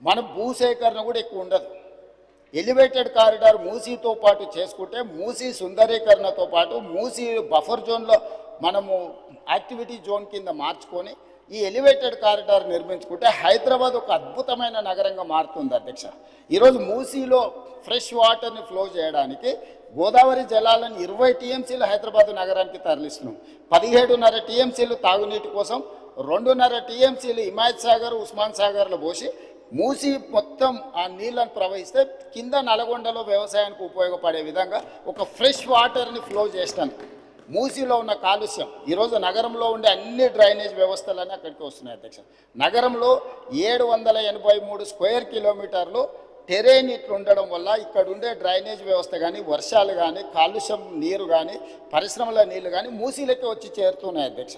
మన భూసేకరణ కూడా ఎక్కువ ఉండదు. ఎలివేటెడ్ కారిడార్ మూసీతో పాటు చేసుకుంటే మూసీ సుందరీకరణతో పాటు మూసీ బఫర్ జోన్లో మనము యాక్టివిటీ జోన్ కింద మార్చుకొని ఈ ఎలివేటెడ్ కారిడార్ నిర్మించుకుంటే హైదరాబాద్ ఒక అద్భుతమైన నగరంగా మారుతుంది అధ్యక్ష. ఈరోజు మూసీలో ఫ్రెష్ వాటర్ని ఫ్లో చేయడానికి గోదావరి జలాలను 20 టీఎంసీలు హైదరాబాద్ నగరానికి తరలిస్తున్నాం. 17.5 టీఎంసీలు తాగునీటి కోసం, 2.5 టీఎంసీలు హిమాయత్ సాగర్, ఉస్మాన్ సాగర్లో పోసి మూసి మొత్తం ఆ నీళ్ళను ప్రవహిస్తే కింద నల్గొండలో వ్యవసాయానికి ఉపయోగపడే విధంగా ఒక ఫ్రెష్ వాటర్ని ఫ్లో చేస్తాను. మూసీలో ఉన్న కాలుష్యం ఈరోజు నగరంలో ఉండే అన్ని డ్రైనేజ్ వ్యవస్థలన్నీ అక్కడికి వస్తున్నాయి అధ్యక్ష. నగరంలో 783 స్క్వేర్ కిలోమీటర్లు టెరేన్ ఇట్లు ఉండడం వల్ల ఇక్కడ ఉండే డ్రైనేజ్ వ్యవస్థ కానీ, వర్షాలు కానీ, కాలుష్యం నీరు కానీ, పరిశ్రమల నీళ్లు కానీ మూసీలకే వచ్చి చేరుతున్నాయి అధ్యక్ష.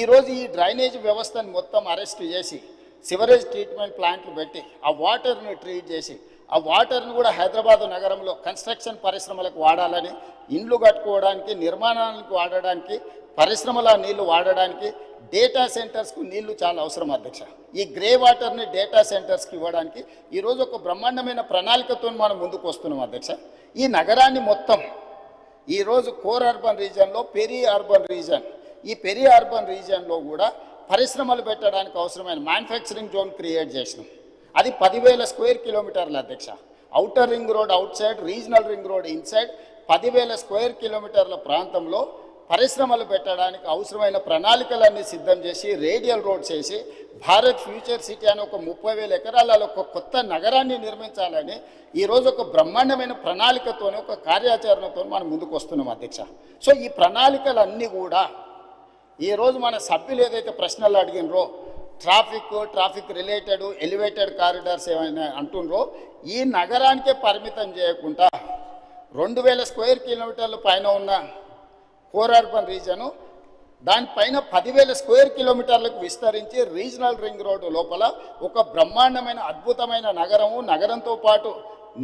ఈరోజు ఈ డ్రైనేజ్ వ్యవస్థను మొత్తం అరెస్ట్ చేసి సివరేజ్ ట్రీట్మెంట్ ప్లాంట్లు పెట్టి ఆ వాటర్ని ట్రీట్ చేసి ఆ వాటర్ని కూడా హైదరాబాదు నగరంలో కన్స్ట్రక్షన్ పరిశ్రమలకు వాడాలని, ఇండ్లు కట్టుకోవడానికి, నిర్మాణానికి వాడడానికి, పరిశ్రమల నీళ్లు వాడడానికి, డేటా సెంటర్స్కు నీళ్లు చాలా అవసరం అధ్యక్ష. ఈ గ్రే వాటర్ని డేటా సెంటర్స్కి ఇవ్వడానికి ఈరోజు ఒక బ్రహ్మాండమైన ప్రణాళికతో మనం ముందుకు వస్తున్నాం అధ్యక్ష. ఈ నగరాన్ని మొత్తం ఈరోజు కోర్ అర్బన్ రీజియన్లో పెరి అర్బన్ రీజియన్, ఈ పెరి అర్బన్ రీజియన్లో కూడా పరిశ్రమలు పెట్టడానికి అవసరమైన మ్యానుఫ్యాక్చరింగ్ జోన్ క్రియేట్ చేసినాం. అది 10,000 స్క్వేర్ కిలోమీటర్ల అధ్యక్ష. Outer ring road out side, regional ring road inside 10,000 square కిలోమీటర్ల ప్రాంతంలో పరిశ్రమలు పెట్టడానికి అవసరమైన ప్రణాళికలన్నీ సిద్ధం చేసి రేడియల్ రోడ్ చేసి భారత్ ఫ్యూచర్ సిటీ అని ఒక 30,000 ఎకరాలలో ఒక కొత్త నగరాన్ని నిర్మించాలని ఈరోజు ఒక బ్రహ్మాండమైన ప్రణాళికతోనే, ఒక కార్యాచరణతో మనం ముందుకు వస్తున్నాం అధ్యక్ష. సో ఈ ప్రణాళికలన్నీ కూడా ఈరోజు మన సభ్యులు ఏదైతే ప్రశ్నలు అడిగినరో ట్రాఫిక్ రిలేటెడ్ ఎలివేటెడ్ కారిడార్స్ ఏమైనా అంటుండ్రో ఈ నగరానికే పరిమితం చేయకుండా 2,000 స్క్వేర్ కిలోమీటర్ల పైన ఉన్న కోర్ అర్బన్ రీజను దానిపైన 10,000 స్క్వేర్ కిలోమీటర్లకు విస్తరించి రీజనల్ రింగ్ రోడ్డు లోపల ఒక బ్రహ్మాండమైన అద్భుతమైన నగరము, నగరంతో పాటు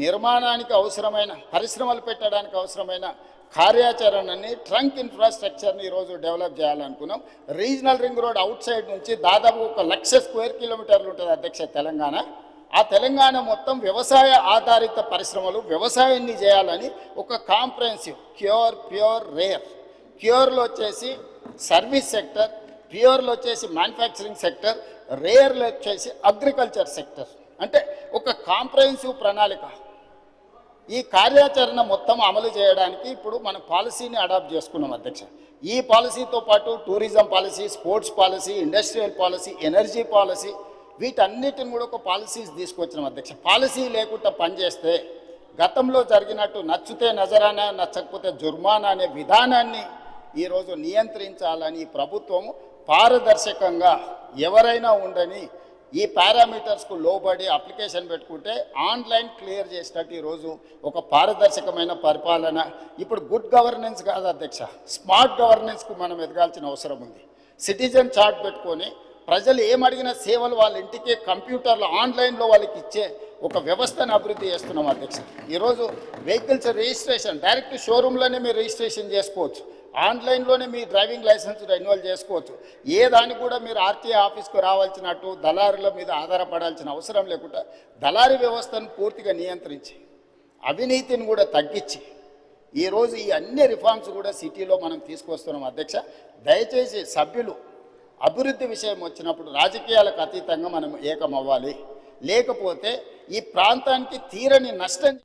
నిర్మాణానికి అవసరమైన పరిశ్రమలు పెట్టడానికి అవసరమైన కార్యాచరణని, ట్రంక్ ఇన్ఫ్రాస్ట్రక్చర్ని ఈరోజు డెవలప్ చేయాలనుకున్నాం. Regional ring road outside నుంచి దాదాపు 1,00,000 స్క్వేర్ కిలోమీటర్లు ఉంటుంది అధ్యక్ష తెలంగాణ. ఆ తెలంగాణ మొత్తం వ్యవసాయ ఆధారిత పరిశ్రమలు, వ్యవసాయాన్ని చేయాలని ఒక కాంప్రహెన్సివ్ ప్యూర్ రేర్, ప్యూర్లో వచ్చేసి సర్వీస్ సెక్టర్, ప్యూర్లో వచ్చేసి మ్యానుఫ్యాక్చరింగ్ సెక్టర్, రేర్లో వచ్చేసి అగ్రికల్చర్ సెక్టర్, అంటే ఒక కాంప్రహెన్సివ్ ప్రణాళిక. ఈ కార్యాచరణ మొత్తం అమలు చేయడానికి ఇప్పుడు మన పాలసీని అడాప్ట్ చేసుకున్నాం అధ్యక్ష. ఈ పాలసీతో పాటు tourism policy, sports policy, industrial policy, energy policy, వీటన్నిటిని కూడా ఒక పాలసీస్ తీసుకొచ్చినాం అధ్యక్ష. పాలసీ లేకుండా పనిచేస్తే గతంలో జరిగినట్టు నచ్చితే నజరానా, నచ్చకపోతే జుర్మానా అనే విధానాన్ని ఈరోజు నియంత్రించాలని ప్రభుత్వము పారదర్శకంగా ఎవరైనా ఉండని ఈ పారామీటర్స్కు లోబడి అప్లికేషన్ పెట్టుకుంటే ఆన్లైన్ క్లియర్ చేసినట్టు ఈరోజు ఒక పారదర్శకమైన పరిపాలన. ఇప్పుడు గుడ్ గవర్నెన్స్ కాదు అధ్యక్ష, స్మార్ట్ గవర్నెన్స్కు మనం ఎదగాల్సిన అవసరం ఉంది. సిటిజన్ చార్ట్ పెట్టుకొని ప్రజలు ఏమడిగిన సేవలు వాళ్ళ ఇంటికి కంప్యూటర్లో ఆన్లైన్లో వాళ్ళకి ఇచ్చే ఒక వ్యవస్థను అభివృద్ధి చేస్తున్నాం అధ్యక్ష. ఈరోజు వెహికల్స్ రిజిస్ట్రేషన్ డైరెక్ట్ షోరూంలోనే మీరు రిజిస్ట్రేషన్ చేసుకోవచ్చు, ఆన్లైన్లోనే మీ డ్రైవింగ్ లైసెన్స్ రెన్యువల్ చేసుకోవచ్చు. ఏ దానికి కూడా మీరు ఆర్టీఏ ఆఫీస్కు రావాల్సినట్టు దళారుల మీద ఆధారపడాల్సిన అవసరం లేకుండా దళారీ వ్యవస్థను పూర్తిగా నియంత్రించి అవినీతిని కూడా తగ్గించి ఈరోజు ఈ అన్ని రిఫార్మ్స్ కూడా సిటీలో మనం తీసుకొస్తున్నాం అధ్యక్ష. దయచేసి సభ్యులు అభివృద్ధి విషయం వచ్చినప్పుడు రాజకీయాలకు అతీతంగా మనం ఏకమవ్వాలి, లేకపోతే ఈ ప్రాంతానికి తీరని నష్టం